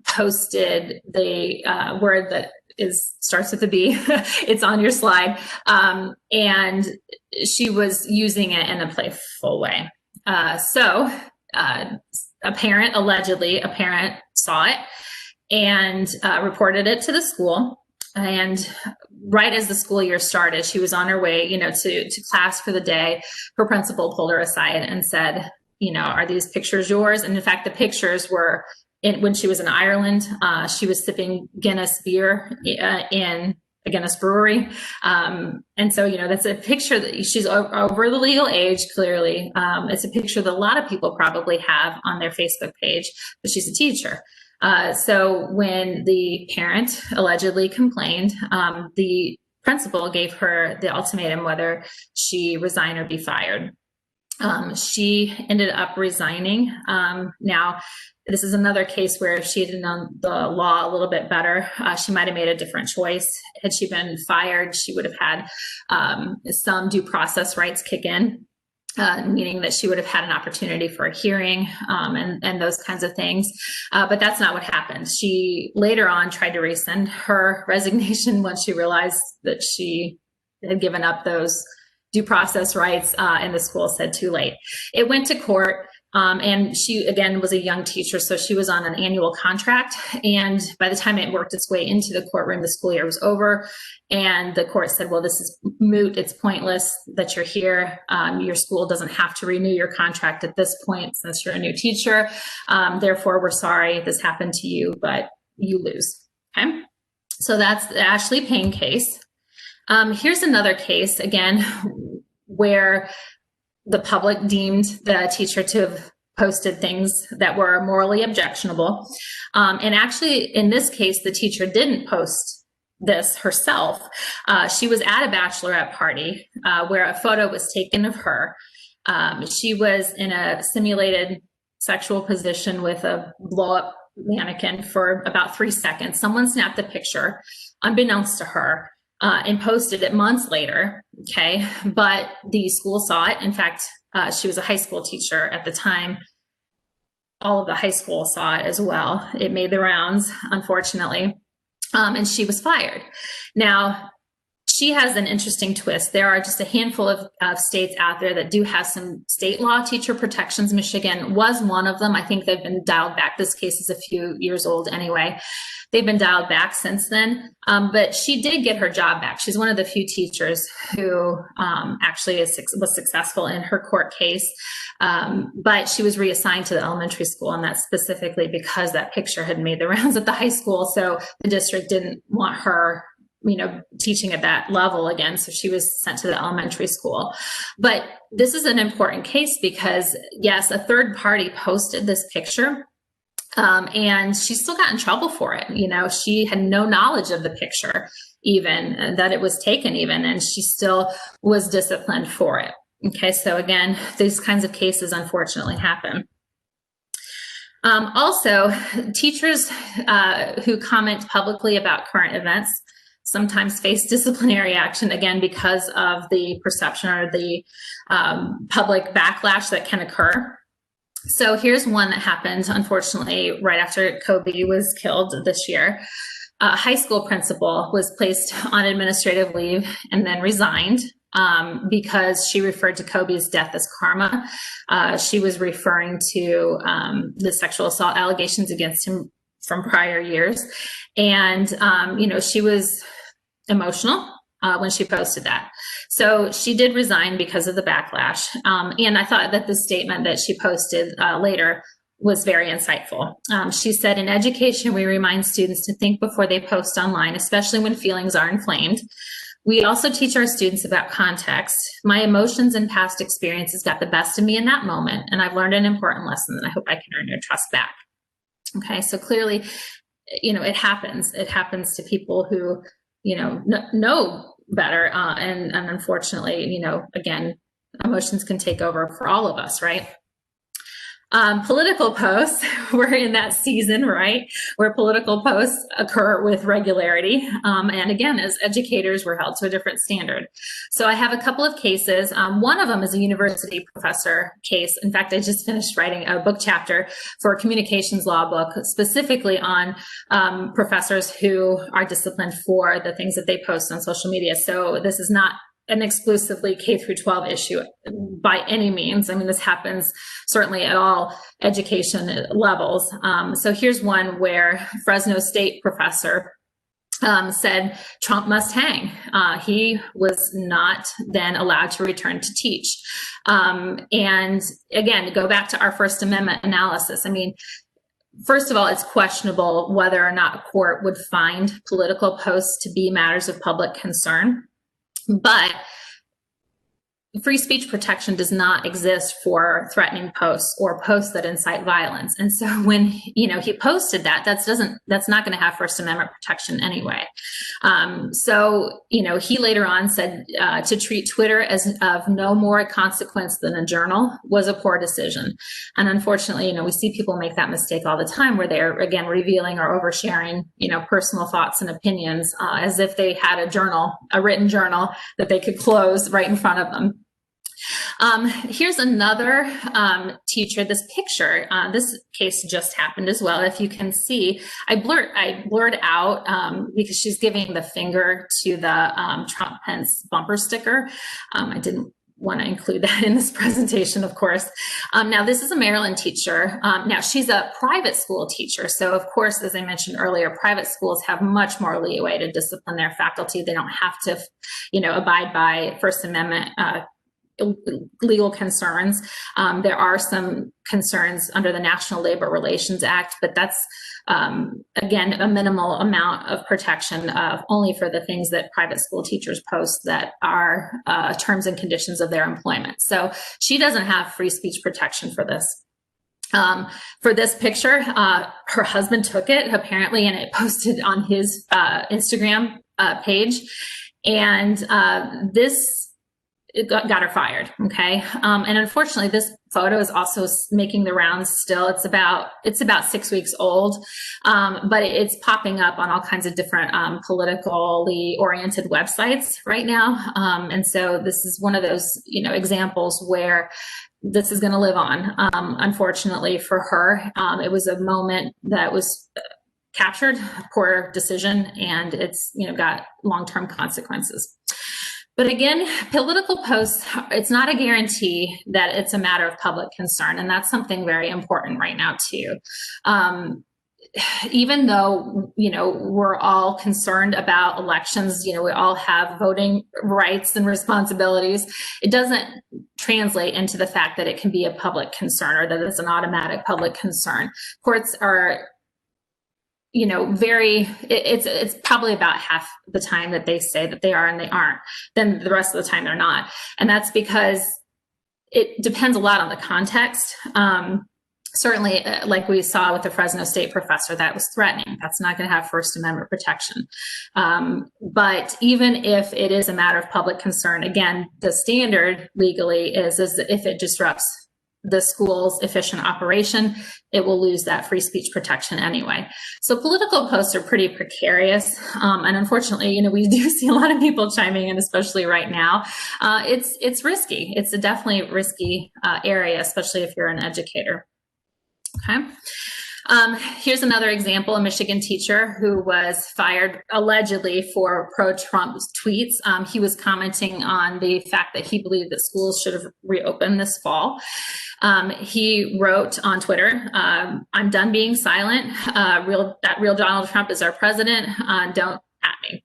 posted the word that starts with a B. It's on your slide, and she was using it in a playful way. Allegedly, a parent saw it and reported it to the school. And right as the school year started, she was on her way, to class for the day. Her principal pulled her aside and said, are these pictures yours? And in fact, the pictures were when she was in Ireland. She was sipping Guinness beer in a Guinness brewery. And so, that's a picture that she's over the legal age, clearly. It's a picture that a lot of people probably have on their Facebook page, but she's a teacher. So when the parent allegedly complained, the principal gave her the ultimatum whether she resign or be fired. She ended up resigning. Now, this is another case where if she had known the law a little bit better, she might have made a different choice. Had she been fired, she would have had some due process rights kick in. Meaning that she would have had an opportunity for a hearing and those kinds of things. But that's not what happened. She later on tried to rescind her resignation once she realized that she had given up those due process rights, and the school said too late. It went to court. And she, again, was a young teacher, so she was on an annual contract. And by the time it worked its way into the courtroom, the school year was over. And the court said, well, this is moot. It's pointless that you're here. Your school doesn't have to renew your contract at this point since you're a new teacher. Therefore, we're sorry this happened to you, but you lose. Okay. So that's the Ashley Payne case. Here's another case, again, where the public deemed the teacher to have posted things that were morally objectionable. And actually, in this case, the teacher didn't post this herself. She was at a bachelorette party where a photo was taken of her. She was in a simulated sexual position with a blow-up mannequin for about 3 seconds. Someone snapped the picture, unbeknownst to her, and posted it months later, okay? But the school saw it. In fact, she was a high school teacher at the time. All of the high school saw it as well. It made the rounds, unfortunately, and she was fired. Now, she has an interesting twist. There are just a handful of states out there that do have some state law teacher protections. Michigan was one of them. I think they've been dialed back. This case is a few years old anyway. They've been dialed back since then, but she did get her job back. She's one of the few teachers who actually was successful in her court case, but she was reassigned to the elementary school, and that's specifically because that picture had made the rounds at the high school, so the district didn't want her teaching at that level again. So she was sent to the elementary school. But this is an important case because, yes, a third party posted this picture, and she still got in trouble for it. She had no knowledge of the picture, even that it was taken even, and she still was disciplined for it. Okay. So again, these kinds of cases unfortunately happen. Also, teachers who comment publicly about current events sometimes face disciplinary action, again, because of the perception or the public backlash that can occur. So here's one that happened, unfortunately, right after Kobe was killed this year. A high school principal was placed on administrative leave and then resigned because she referred to Kobe's death as karma. She was referring to the sexual assault allegations against him from prior years. And, she was emotional when she posted that. So she did resign because of the backlash. And I thought that the statement that she posted later was very insightful. She said, in education, we remind students to think before they post online, especially when feelings are inflamed. We also teach our students about context. My emotions and past experiences got the best of me in that moment, and I've learned an important lesson, and I hope I can earn your trust back. Okay, so clearly, it happens. It happens to people who, know better, and unfortunately, again, emotions can take over for all of us, right? Political posts, we're in that season, right, where political posts occur with regularity. And again, as educators, we're held to a different standard. So I have a couple of cases. One of them is a university professor case. In fact, I just finished writing a book chapter for a communications law book, specifically on professors who are disciplined for the things that they post on social media. So this is not an exclusively K through 12 issue by any means. I mean, this happens certainly at all education levels. So here's one where Fresno State professor said Trump must hang. He was not then allowed to return to teach. And again, to go back to our First Amendment analysis, I mean, first of all, it's questionable whether or not a court would find political posts to be matters of public concern. But free speech protection does not exist for threatening posts or posts that incite violence. And so when, he posted that's not going to have First Amendment protection anyway. So, he later on said to treat Twitter as of no more consequence than a journal was a poor decision. And unfortunately, we see people make that mistake all the time where they're, again, revealing or oversharing, personal thoughts and opinions as if they had a written journal that they could close right in front of them. Here's another teacher, this picture, this case just happened as well. If you can see, I blurred out because she's giving the finger to the Trump-Pence bumper sticker. I didn't want to include that in this presentation, of course. Now, this is a Maryland teacher. Now, she's a private school teacher. So, of course, as I mentioned earlier, private schools have much more leeway to discipline their faculty. They don't have to, abide by First Amendment legal concerns. There are some concerns under the National Labor Relations Act, but that's, again, a minimal amount of protection only for the things that private school teachers post that are terms and conditions of their employment. So she doesn't have free speech protection for this. For this picture, her husband took it apparently, and it posted on his Instagram page. And this it got her fired. Okay. And unfortunately, this photo is also making the rounds still. It's about 6 weeks old, but it's popping up on all kinds of different politically oriented websites right now. And so this is one of those, examples where this is going to live on. Unfortunately for her, it was a moment that was captured, a poor decision, and it's, got long-term consequences. But again, political posts, it's not a guarantee that it's a matter of public concern. And that's something very important right now, too. Even though, we're all concerned about elections, we all have voting rights and responsibilities, it doesn't translate into the fact that it can be a public concern or that it's an automatic public concern. Courts are it's probably about half the time that they say that they are and they aren't, then the rest of the time they're not. And that's because it depends a lot on the context. Certainly, like we saw with the Fresno State professor, that was threatening. That's not going to have First Amendment protection. But even if it is a matter of public concern, again, the standard legally is if it disrupts the school's efficient operation, it will lose that free speech protection anyway. So political posts are pretty precarious. And unfortunately, we do see a lot of people chiming in, especially right now. It's risky. It's a definitely risky area, especially if you're an educator. Okay. Here's another example, a Michigan teacher who was fired allegedly for pro-Trump tweets. He was commenting on the fact that he believed that schools should have reopened this fall. He wrote on Twitter, "I'm done being silent. Real Donald Trump is our president. Don't at me."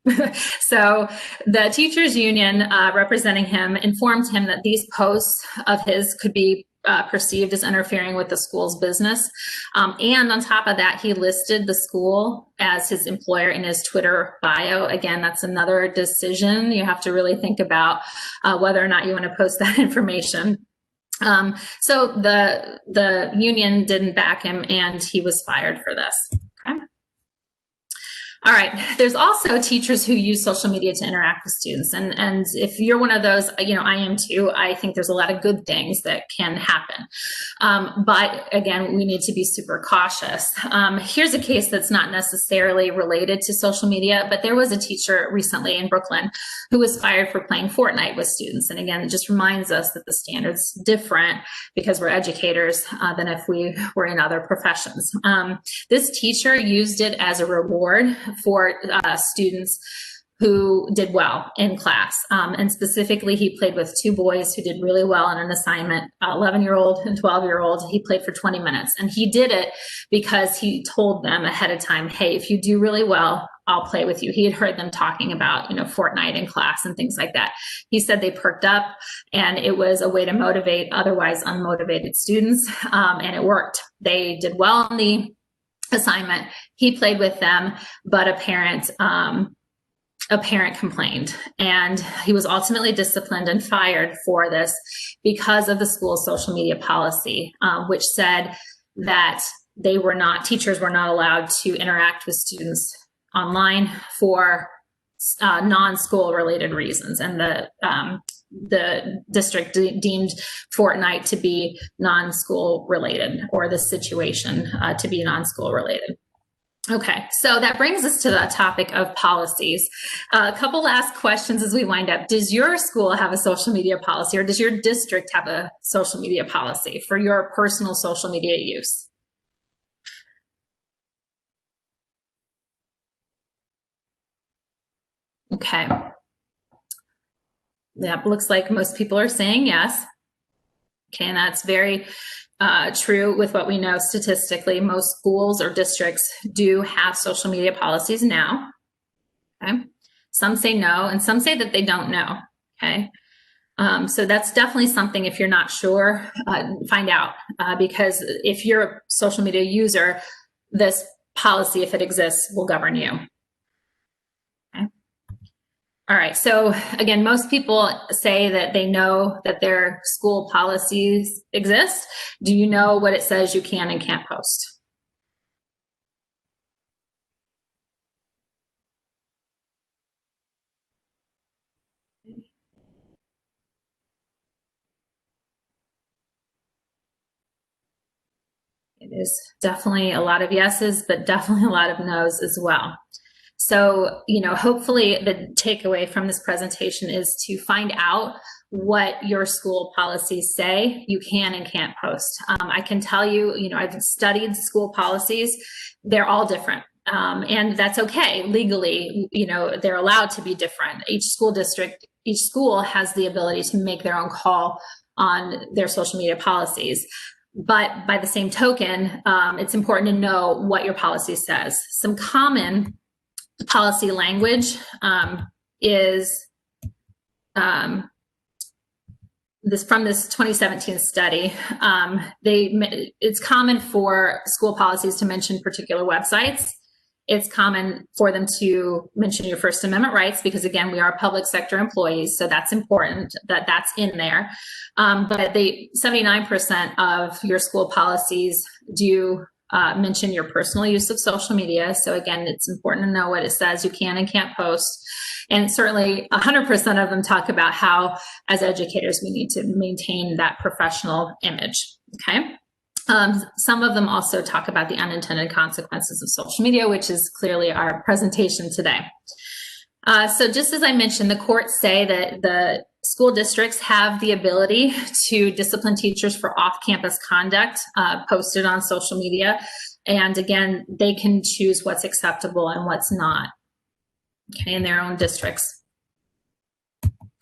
So the teachers union representing him informed him that these posts of his could be perceived as interfering with the school's business. And on top of that, he listed the school as his employer in his Twitter bio. Again, that's another decision. You have to really think about whether or not you want to post that information. So the union didn't back him, and he was fired for this. Okay. All right. There's also teachers who use social media to interact with students. And if you're one of those, I am too, I think there's a lot of good things that can happen. But again, we need to be super cautious. Here's a case that's not necessarily related to social media, but there was a teacher recently in Brooklyn who was fired for playing Fortnite with students. And again, it just reminds us that the standard's different because we're educators than if we were in other professions. This teacher used it as a reward for students who did well in class. And specifically, he played with two boys who did really well on an assignment, 11-year-old and 12-year-old. He played for 20 minutes. And he did it because he told them ahead of time, hey, if you do really well, I'll play with you. He had heard them talking about, Fortnite in class and things like that. He said they perked up, and it was a way to motivate otherwise unmotivated students. And it worked. They did well on the assignment. He played with them, but a parent complained, and he was ultimately disciplined and fired for this because of the school's social media policy, which said that teachers were not allowed to interact with students online for non-school related reasons. And the district deemed Fortnite to be non-school related, or the situation to be non-school related. Okay, so that brings us to the topic of policies. A couple last questions as we wind up. Does your school have a social media policy, or does your district have a social media policy for your personal social media use? Okay. That looks like most people are saying yes. Okay, and that's very true with what we know statistically. Most schools or districts do have social media policies now. Okay, some say no, and some say that they don't know. Okay, so that's definitely something, if you're not sure, find out, because if you're a social media user, this policy, if it exists, will govern you. All right, so again, most people say that they know that their school policies exist. Do you know what it says you can and can't post? It is definitely a lot of yeses, but definitely a lot of no's as well. So, hopefully the takeaway from this presentation is to find out what your school policies say you can and can't post. I can tell you, I've studied school policies. They're all different. And that's okay. Legally, they're allowed to be different. Each school has the ability to make their own call on their social media policies. But by the same token, it's important to know what your policy says. Some common policy language is this from this 2017 study. It's common for school policies to mention particular websites. It's common for them to mention your First Amendment rights, because again, we are public sector employees, so that's important that that's in there. But 79% of your school policies do mention your personal use of social media. So again, it's important to know what it says you can and can't post. And certainly 100% of them talk about how, as educators, we need to maintain that professional image, okay? Some of them also talk about the unintended consequences of social media, which is clearly our presentation today. So just as I mentioned, the courts say that the school districts have the ability to discipline teachers for off-campus conduct posted on social media. And again, they can choose what's acceptable and what's not, okay, in their own districts.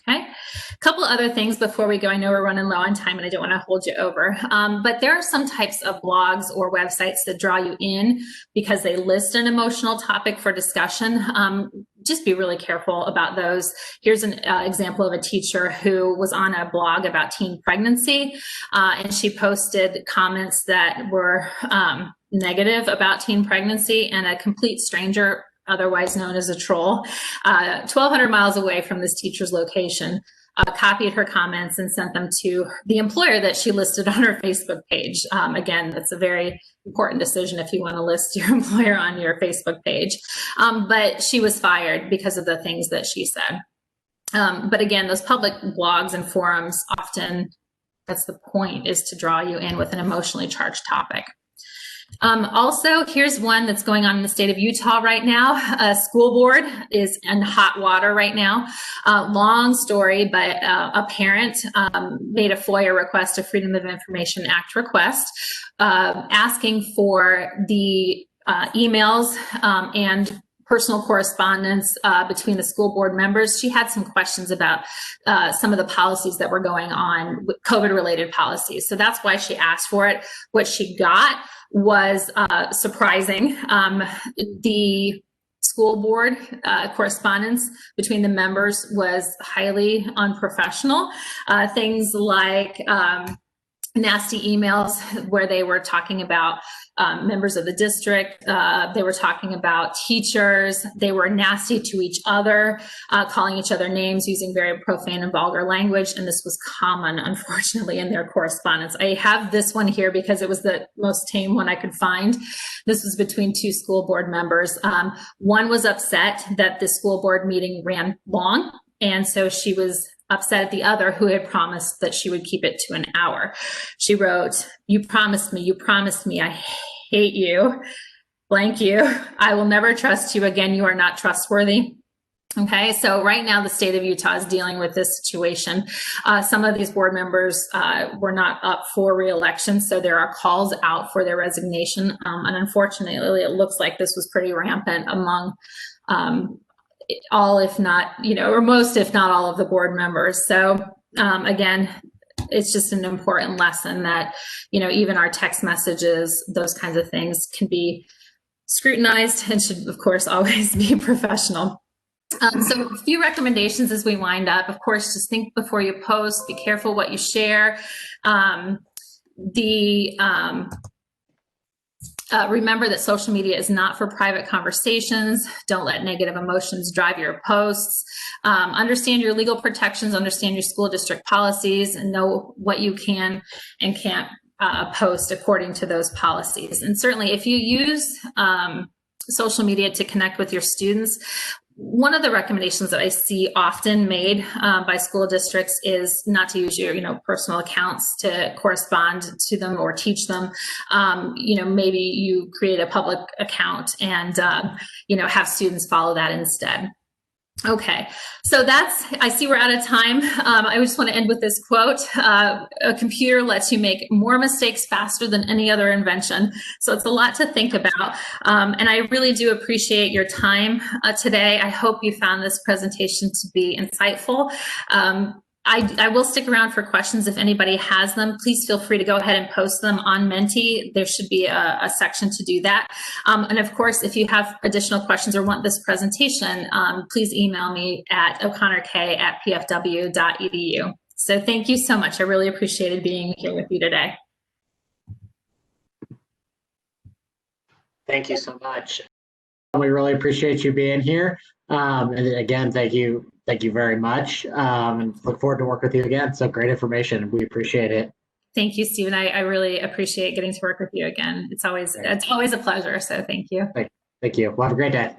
Okay, a couple other things before we go. I know we're running low on time and I don't want to hold you over, but there are some types of blogs or websites that draw you in because they list an emotional topic for discussion. Just be really careful about those. Here's an example of a teacher who was on a blog about teen pregnancy, and she posted comments that were negative about teen pregnancy, and a complete stranger, otherwise known as a troll, 1,200 miles away from this teacher's location, copied her comments and sent them to the employer that she listed on her Facebook page. Again, that's a very important decision if you want to list your employer on your Facebook page. But she was fired because of the things that she said. But again, those public blogs and forums often, that's the point, is to draw you in with an emotionally charged topic. Also, here's one that's going on in the state of Utah right now. A school board is in hot water right now. Long story, but a parent made a FOIA request, a Freedom of Information Act request, asking for the emails and personal correspondence between the school board members. She had some questions about some of the policies that were going on, COVID-related policies. So that's why she asked for it. What she got was surprising. The school board correspondence between the members was highly unprofessional. Things like nasty emails where they were talking about members of the district. They were talking about teachers. They were nasty to each other, calling each other names, using very profane and vulgar language. And this was common, unfortunately, in their correspondence. I have this one here because it was the most tame one I could find. This was between two school board members. One was upset that the school board meeting ran long, and so she was upset at the other, who had promised that she would keep it to an hour. She wrote, you promised me, I hate you, blank you, I will never trust you again, you are not trustworthy. Okay, so right now the state of Utah is dealing with this situation. Some of these board members were not up for re-election, so there are calls out for their resignation. And unfortunately, it looks like this was pretty rampant among all, if not, or most, if not all of the board members. So again, it's just an important lesson that, even our text messages, those kinds of things can be scrutinized and should, of course, always be professional. So a few recommendations as we wind up. Of course, just think before you post, be careful what you share. Remember that social media is not for private conversations. Don't let negative emotions drive your posts. Understand your legal protections, understand your school district policies, and know what you can and can't post according to those policies. And certainly if you use social media to connect with your students, one of the recommendations that I see often made by school districts is not to use your, personal accounts to correspond to them or teach them. Maybe you create a public account and, have students follow that instead. Okay, so I see we're out of time. I just want to end with this quote. A computer lets you make more mistakes faster than any other invention. So it's a lot to think about. And I really do appreciate your time today. I hope you found this presentation to be insightful. I will stick around for questions if anybody has them. Please feel free to go ahead and post them on Menti. There should be a section to do that. And of course, if you have additional questions or want this presentation, please email me at o'connork@pfw.edu. So thank you so much. I really appreciated being here with you today. Thank you so much. We really appreciate you being here. And again, thank you very much, and look forward to work with you again. So great information. We appreciate it. Thank you, Stephen. I really appreciate getting to work with you again. It's always a pleasure. So thank you. Thank you. Well, have a great day.